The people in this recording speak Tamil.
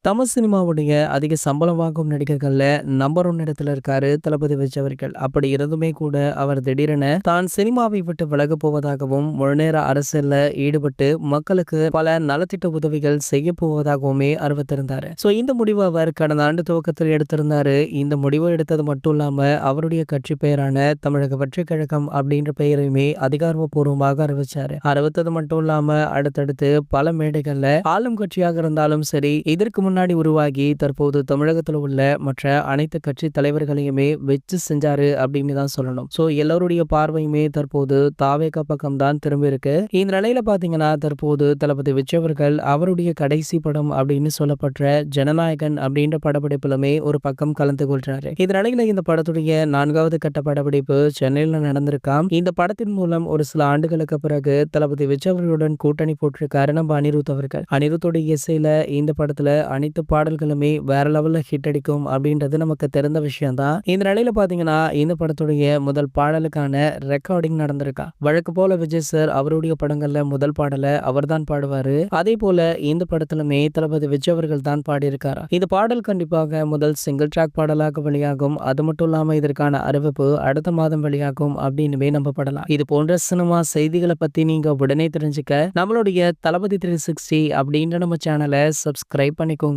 தமிழ் சினிமாவுடைய அதிக சம்பளம் வாங்கும் நடிகர்கள்ல நம்பர் 1 இடத்துல இருக்காரு தளபதி விஜய் அவர்கள். அப்படி இருந்துமே கூட அவர் திடீரென தான் சினிமாவை விட்டு விலகப் போவதாகவும், முழுநேர அரசியல்ல ஈடுபட்டு மக்களுக்கு பல நலத்திட்ட உதவிகள் செய்ய போவதாகவுமே அறிவித்திருந்தாரு. இந்த முடிவு அவர் கடந்த ஆண்டு துவக்கத்தில் எடுத்திருந்தாரு. இந்த முடிவு எடுத்தது மட்டும் இல்லாம அவருடைய கட்சி பெயரான தமிழக வெற்றிக் கழகம் அப்படின்ற பெயரையுமே அதிகாரப்பூர்வமாக அறிவிச்சாரு. அறிவித்தது மட்டும் இல்லாம அடுத்தடுத்து பல மேடைகள்ல ஆளும் கட்சியாக இருந்தாலும் சரி, இதற்கு முன்னாடி உருவாகி தற்போது தமிழகத்துல உள்ள மற்ற அனைத்து கட்சி தலைவர்களையுமே வச்சு செஞ்சாரு அப்படின்னு தான் சொல்லணும். எல்லாருடைய பார்வையுமே தற்போது தாவேகா பக்கம் தான் திரும்பி இருக்கு. இந்த நிலையில பாத்தீங்கன்னா தற்போது தளபதி விஜய் அவர்கள் அவருடைய கடைசி படம் அப்படின்னு சொல்லப்பட்ட ஜனநாயகன் அப்படின்ற படப்பிடிப்புலுமே ஒரு பக்கம் கலந்து கொள்றாரு. இந்த நிலையில இந்த படத்துடைய 4வது கட்ட படப்பிடிப்பு சென்னையில நடந்திருக்காம். இந்த படத்தின் மூலம் ஒரு சில ஆண்டுகளுக்கு பிறகு தளபதி விஜய் அவர்களுடன் கூட்டணி போட்டிருக்காரு நம்ம அனிருத் அவர்கள். அனிருத்துடைய இசையில இந்த படத்துல அனைத்து பாடல்களுமே வேற லெவல்ல ஹிட் அடிக்கும் அப்படின்றது நமக்கு தெரிந்த விஷயம் தான். இந்த நிலையில பாத்தீங்கன்னா இந்த படத்துடைய முதல் பாடலுக்கான ரெக்கார்டிங் நடந்திருக்கா. வழக்கு போல விஜய் சார் அவருடைய படங்கள்ல முதல் பாடலை அவர் தான் பாடுவாரு. அதே போல இந்த படத்திலுமே தளபதி விஜய் அவர்கள் தான் பாடியிருக்காரா. இந்த பாடல் கண்டிப்பாக முதல் சிங்கிள் ட்ராக் பாடலாக வெளியாகும். அது மட்டும் இல்லாம இதற்கான அறிவிப்பு அடுத்த மாதம் வெளியாகும் அப்படின்னுமே நம்பப்படலாம். இது போன்ற சினிமா செய்திகளை பத்தி நீங்க உடனே தெரிஞ்சுக்க நம்மளுடைய தளபதி 360 அப்படின்ற நம்ம சேனலை சப்ஸ்கிரைப் பண்ணிக்கோங்க.